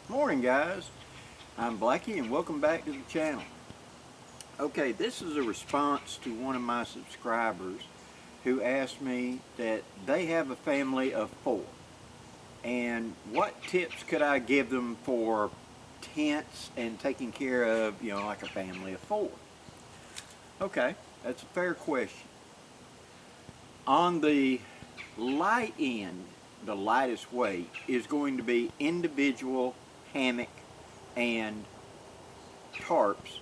Morning guys, I'm Blackie and welcome back to the channel. Okay, this is a response to one of my subscribers who asked me that they have a family of 4 and what tips could I give them for tents and taking care of, like a family of 4. Okay, that's a fair question. On the light end, the lightest weight is going to be individual hammock and tarps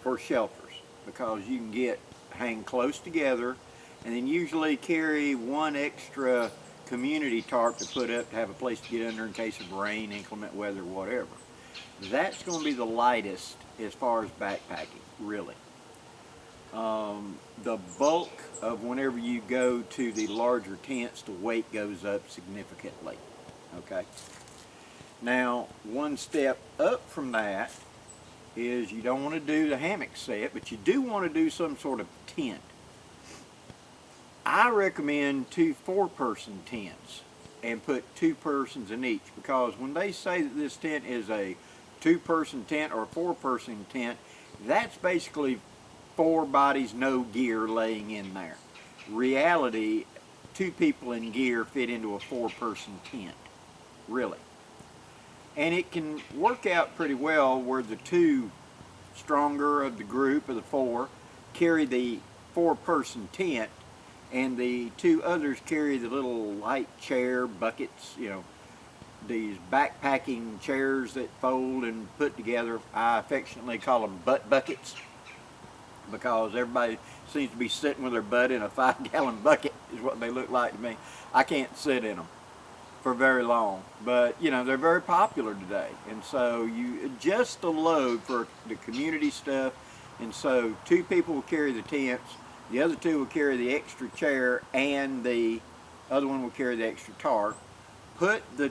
for shelters, because you can hang close together and then usually carry one extra community tarp to put up to have a place to get under in case of rain, inclement weather, whatever. That's going to be the lightest as far as backpacking, really. The bulk of whenever you go to the larger tents, the weight goes up significantly. Okay. Now, one step up from that is you don't want to do the hammock set, but you do want to do some sort of tent. I recommend 2 4-person tents and put 2 persons in each, because when they say that this tent is a 2-person tent or a 4-person tent, that's basically 4 bodies, no gear laying in there. Reality, 2 people in gear fit into a 4-person tent, really. And it can work out pretty well where the 2 stronger of the group of the 4 carry the 4-person tent and the 2 others carry the little light chair buckets, these backpacking chairs that fold and put together. I affectionately call them butt buckets, because everybody seems to be sitting with their butt in a 5-gallon bucket is what they look like to me. I can't sit in them for very long, but they're very popular today, and so you adjust the load for the community stuff, and so 2 people will carry the tents, the other 2 will carry the extra chair, and the other one will carry the extra tarp. Put the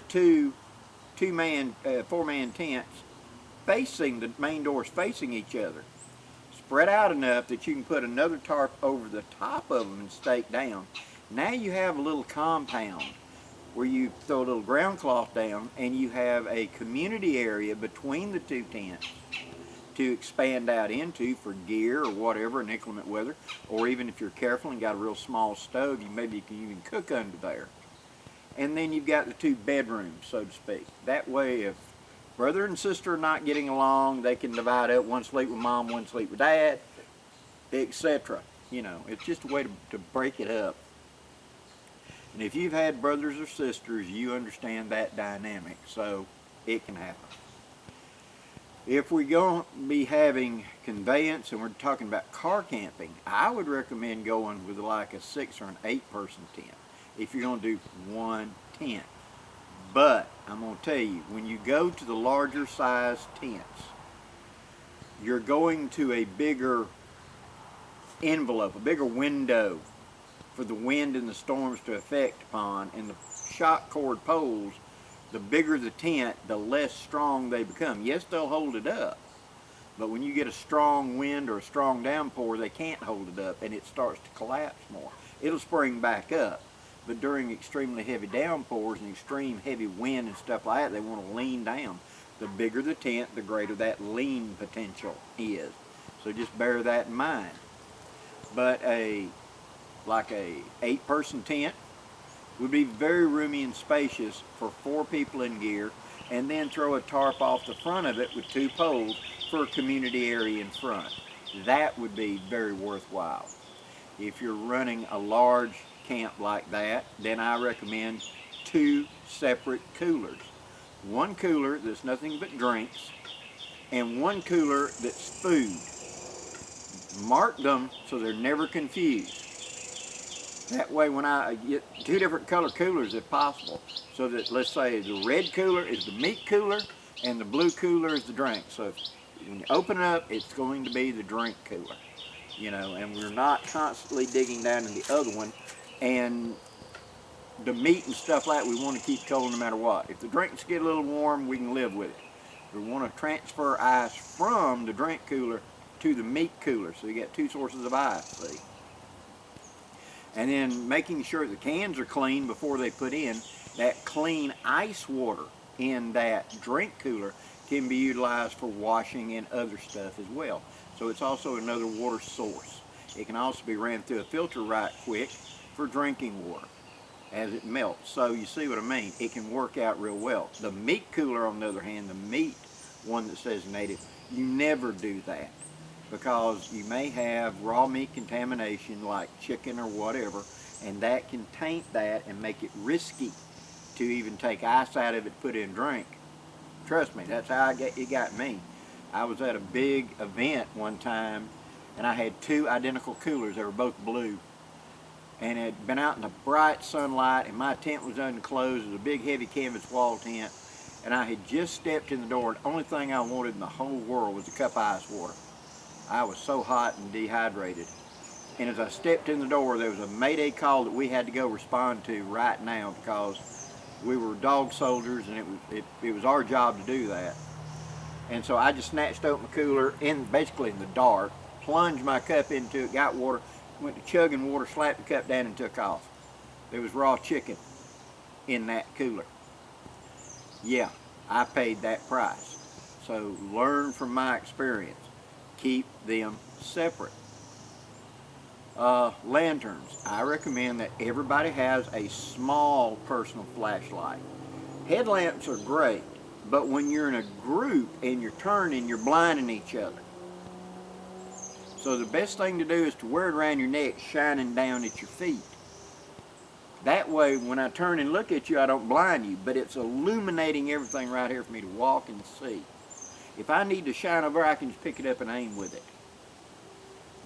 4-man tents facing, the main doors facing each other, spread out enough that you can put another tarp over the top of them and stake down. Now you have a little compound where you throw a little ground cloth down, and you have a community area between the 2 tents to expand out into for gear or whatever in inclement weather, or even if you're careful and got a real small stove, maybe you can even cook under there. And then you've got the 2 bedrooms, so to speak. That way, if brother and sister are not getting along, they can divide up, one sleep with mom, one sleep with dad, etc. It's just a way to break it up. And if you've had brothers or sisters, you understand that dynamic, so it can happen. If we're going to be having conveyance and we're talking about car camping, I would recommend going with like a 6 or an 8-person tent if you're going to do one tent. But I'm going to tell you, when you go to the larger size tents, you're going to a bigger envelope, a bigger window for the wind and the storms to affect upon, and the shock cord poles, the bigger the tent, the less strong they become. Yes, they'll hold it up, but when you get a strong wind or a strong downpour, they can't hold it up and it starts to collapse more. It'll spring back up, but during extremely heavy downpours and extreme heavy wind and stuff like that, they want to lean down. The bigger the tent, the greater that lean potential is. So just bear that in mind. But like a 8-person tent would be very roomy and spacious for 4 people in gear, and then throw a tarp off the front of it with 2 poles for a community area in front. That would be very worthwhile. If you're running a large camp like that, then I recommend 2 separate coolers. One cooler that's nothing but drinks, and one cooler that's food. Mark them so they're never confused. That way, when I get 2 different color coolers if possible, so that, let's say, the red cooler is the meat cooler and the blue cooler is the drink. So when you open it up, it's going to be the drink cooler, and we're not constantly digging down in the other one. And the meat and stuff like that, we want to keep cold no matter what. If the drinks get a little warm, we can live with it. We want to transfer ice from the drink cooler to the meat cooler, so you get 2 sources of ice, see? And then making sure the cans are clean before they put in. That clean ice water in that drink cooler can be utilized for washing and other stuff as well. So it's also another water source. It can also be ran through a filter right quick for drinking water as it melts. So you see what I mean? It can work out real well. The meat cooler, on the other hand, the meat one that's designated, you never do that, because you may have raw meat contamination like chicken or whatever, and that can taint that and make it risky to even take ice out of it to put in drink. Trust me, that's how it got me. I was at a big event one time, and I had two identical coolers. They were both blue, and it had been out in the bright sunlight, and my tent was unclosed. It was a big heavy canvas wall tent, and I had just stepped in the door, and the only thing I wanted in the whole world was a cup of ice water. I was so hot and dehydrated. And as I stepped in the door, there was a mayday call that we had to go respond to right now, because we were dog soldiers, and it was our job to do that. And so I just snatched open the cooler basically in the dark, plunged my cup into it, got water, went to chugging water, slapped the cup down, and took off. There was raw chicken in that cooler. Yeah, I paid that price. So learn from my experience. Keep them separate. Lanterns. I recommend that everybody has a small personal flashlight. Headlamps are great, but when you're in a group and you're turning, you're blinding each other. So the best thing to do is to wear it around your neck, shining down at your feet. That way, when I turn and look at you, I don't blind you, but it's illuminating everything right here for me to walk and see. If I need to shine over, I can just pick it up and aim with it.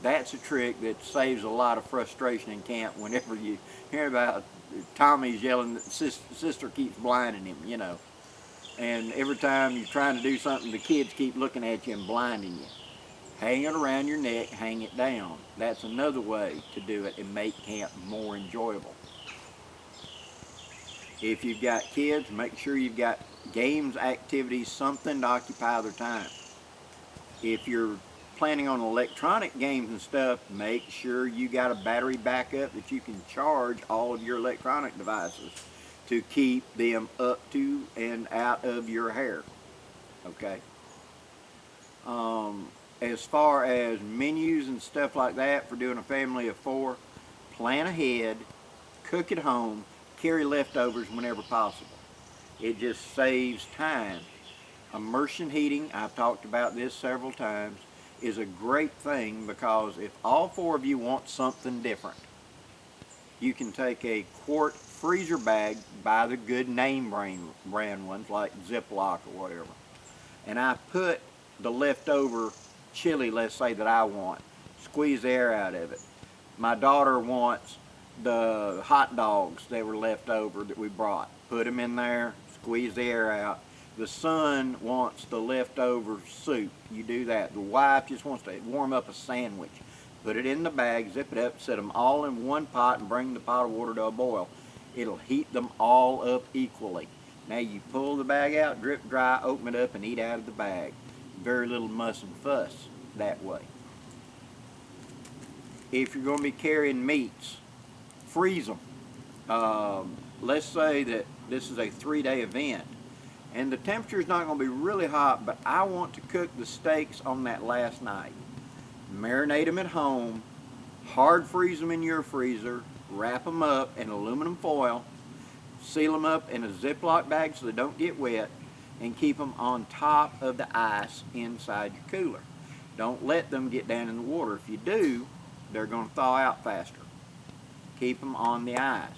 That's a trick that saves a lot of frustration in camp whenever you hear about Tommy's yelling that sister keeps blinding him, you know. And every time you're trying to do something, the kids keep looking at you and blinding you. Hang it around your neck, hang it down. That's another way to do it and make camp more enjoyable. If you've got kids, make sure you've got games, activities, something to occupy their time. If you're planning on electronic games and stuff, make sure you got a battery backup that you can charge all of your electronic devices to keep them up to and out of your hair. Okay? As far as menus and stuff like that for doing a family of 4, plan ahead, cook at home, carry leftovers whenever possible. It just saves time. Immersion heating, I've talked about this several times, is a great thing, because if all 4 of you want something different, you can take a quart freezer bag, buy the good name brand ones like Ziploc or whatever, and I put the leftover chili, let's say, that I want, squeeze the air out of it. My daughter wants the hot dogs that were left over that we brought, put them in there, squeeze the air out. The son wants the leftover soup, you do that. The wife just wants to warm up a sandwich, put it in the bag, zip it up, set them all in one pot, and bring the pot of water to a boil. It'll heat them all up equally. Now you pull the bag out, drip dry, open it up, and eat out of the bag. Very little muss and fuss that way. If you're going to be carrying meats, freeze them. Let's say that this is a 3-day event, and the temperature is not going to be really hot, but I want to cook the steaks on that last night. Marinate them at home, hard freeze them in your freezer, wrap them up in aluminum foil, seal them up in a Ziploc bag so they don't get wet, and keep them on top of the ice inside your cooler. Don't let them get down in the water. If you do, they're going to thaw out faster. Keep them on the ice.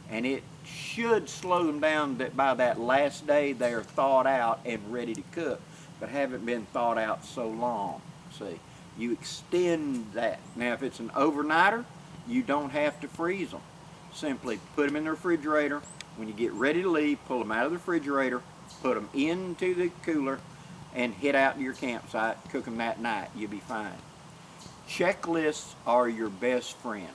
And it should slow them down that by that last day they are thawed out and ready to cook, but haven't been thawed out so long. See, you extend that. Now if it's an overnighter, you don't have to freeze them. Simply put them in the refrigerator. When you get ready to leave, pull them out of the refrigerator, put them into the cooler, and head out to your campsite. Cook them that night. You'll be fine. Checklists are your best friend.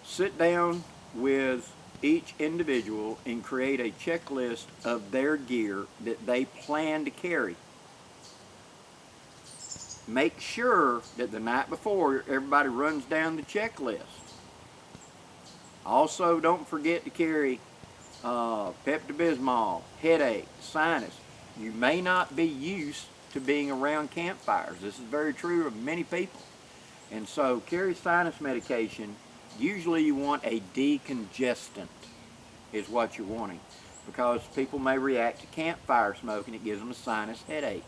Sit down with each individual and create a checklist of their gear that they plan to carry. Make sure that the night before everybody runs down the checklist. Also, don't forget to carry Pepto-Bismol, headache, sinus. You may not be used to being around campfires. This is very true of many people. And so carry sinus medication. Usually you want a decongestant is what you're wanting, because people may react to campfire smoke and it gives them a sinus headache.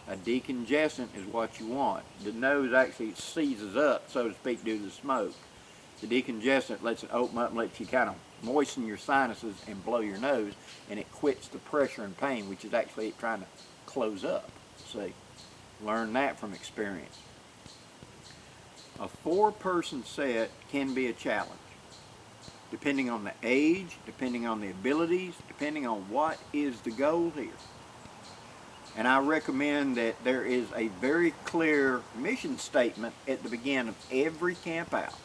A decongestant is what you want. The nose actually seizes up, so to speak, due to the smoke. The decongestant lets it open up and lets you kind of moisten your sinuses and blow your nose, and it quits the pressure and pain, which is actually it trying to close up. See, learn that from experience. A 4-person set can be a challenge, depending on the age, depending on the abilities, depending on what is the goal here. And I recommend that there is a very clear mission statement at the beginning of every camp out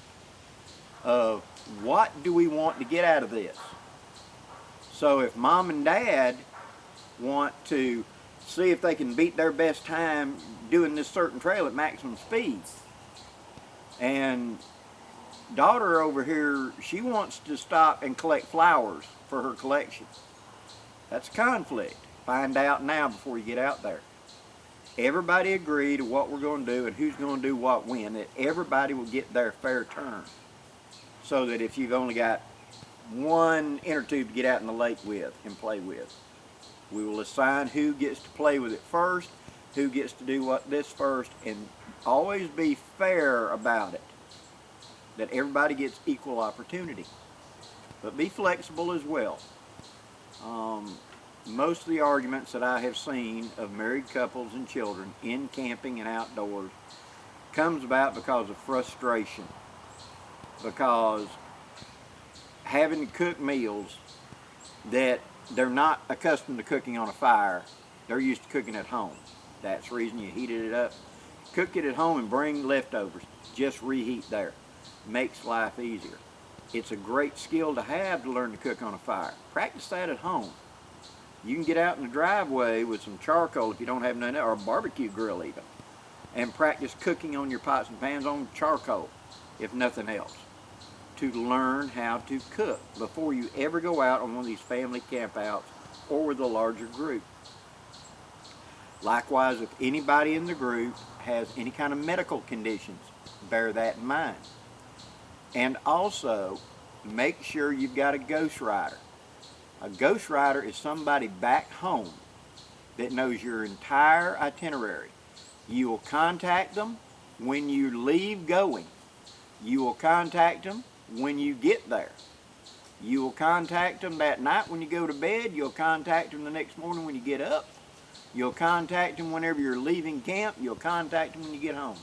of what do we want to get out of this. So if mom and dad want to see if they can beat their best time doing this certain trail at maximum speed, and daughter over here, she wants to stop and collect flowers for her collection, that's conflict. Find out now before you get out there. Everybody agree to what we're going to do and who's going to do what when, that everybody will get their fair turn. So that if you've only got one inner tube to get out in the lake with and play with, we will assign who gets to play with it first, who gets to do what this first, and always be fair about it, that everybody gets equal opportunity. But be flexible as well. Most of the arguments that I have seen of married couples and children in camping and outdoors comes about because of frustration. Because having to cook meals that they're not accustomed to cooking on a fire, they're used to cooking at home. That's the reason you heated it up. Cook it at home and bring leftovers. Just reheat there. Makes life easier. It's a great skill to have to learn to cook on a fire. Practice that at home. You can get out in the driveway with some charcoal if you don't have none, or a barbecue grill even, and practice cooking on your pots and pans on charcoal, if nothing else, to learn how to cook before you ever go out on one of these family campouts or with a larger group. Likewise, if anybody in the group has any kind of medical conditions, bear that in mind. And also, make sure you've got a ghost rider. A ghost rider is somebody back home that knows your entire itinerary. You will contact them when you leave going. You will contact them when you get there. You will contact them that night when you go to bed. You'll contact them the next morning when you get up. You'll contact them whenever you're leaving camp. You'll contact them when you get home.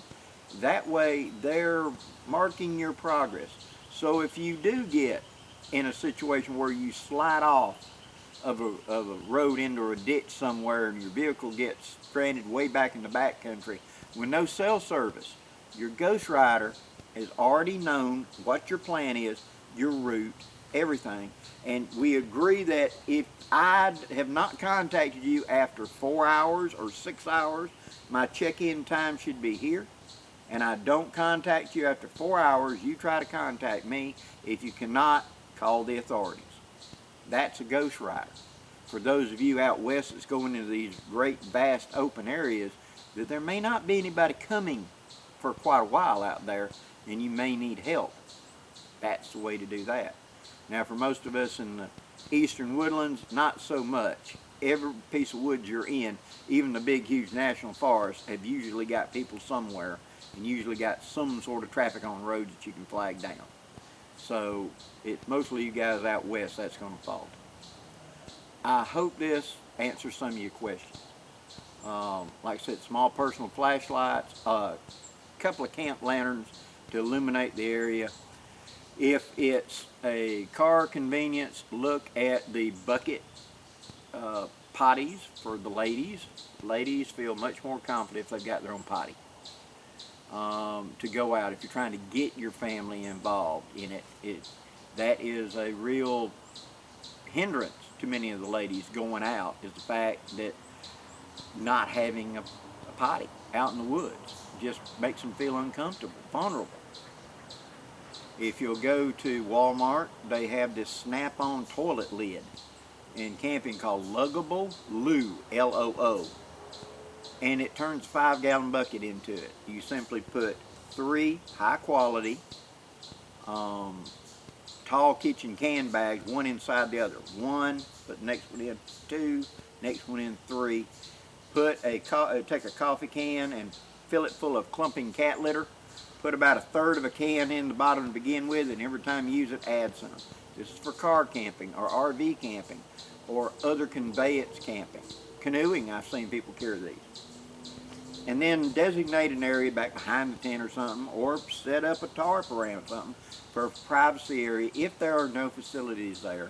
That way they're marking your progress. So if you do get in a situation where you slide off of a road into a ditch somewhere and your vehicle gets stranded way back in the back country with no cell service, your ghost rider has already known what your plan is, your route, everything. And we agree that if I have not contacted you after 4 hours or 6 hours, my check-in time should be here. And I don't contact you after 4 hours, you try to contact me. If you cannot, call the authorities. That's a ghost rider. For those of you out west that's going into these great vast open areas, that there may not be anybody coming for quite a while out there, and you may need help. That's the way to do that. Now for most of us in the eastern woodlands, not so much. Every piece of woods you're in, even the big huge national forests, have usually got people somewhere and usually got some sort of traffic on roads that you can flag down. So it's mostly you guys out west that's going to fall. I hope this answers some of your questions. Like I said, small personal flashlights, a couple of camp lanterns to illuminate the area. If it's a car convenience, look at the bucket potties for the ladies. Ladies feel much more confident if they've got their own potty. To go out if you're trying to get your family involved in it. That is a real hindrance to many of the ladies going out, is the fact that not having a potty out in the woods just makes them feel uncomfortable, vulnerable. If you'll go to Walmart, they have this snap-on toilet lid in camping called Luggable Loo, L-O-O. And it turns a 5-gallon bucket into it. You simply put 3 high-quality tall kitchen can bags, one inside the other. One, put the next one in 2, next one in 3. Take a coffee can and fill it full of clumping cat litter. Put about 1/3 of a can in the bottom to begin with, and every time you use it, add some. This is for car camping or RV camping or other conveyance camping. Canoeing, I've seen people carry these. And then designate an area back behind the tent or something, or set up a tarp around something for a privacy area if there are no facilities there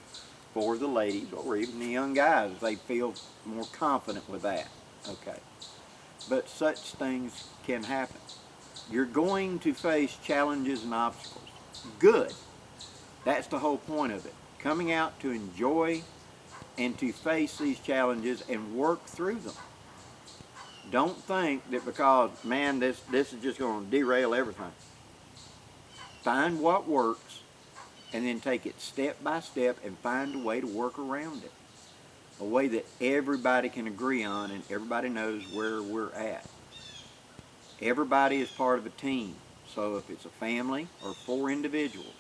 for the ladies or even the young guys if they feel more confident with that. Okay. But such things can happen. You're going to face challenges and obstacles. Good. That's the whole point of it. Coming out to enjoy and to face these challenges and work through them. Don't think that because, man, this is just going to derail everything. Find what works and then take it step by step and find a way to work around it. A way that everybody can agree on and everybody knows where we're at. Everybody is part of a team. So if it's a family or 4 individuals,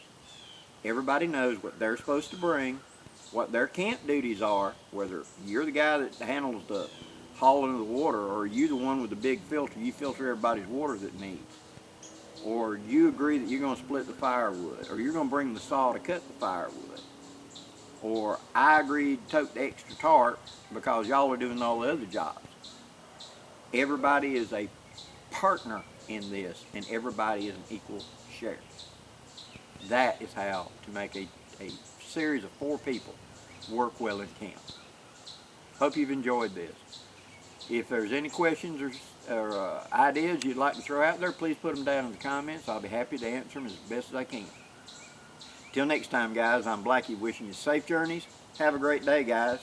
everybody knows what they're supposed to bring, what their camp duties are, whether you're the guy that handles the hauling of the water, or you the one with the big filter, you filter everybody's water that needs. Or you agree that you're going to split the firewood, or you're going to bring the saw to cut the firewood. Or I agree to tote the extra tarp because y'all are doing all the other jobs. Everybody is a partner in this, and everybody is an equal share. That is how to make a series of 4 people work well in camp. Hope you've enjoyed this. If there's any questions or ideas you'd like to throw out there, please put them down in the comments. I'll be happy to answer them as best as I can. Till next time, guys, I'm Blackie wishing you safe journeys. Have a great day, guys.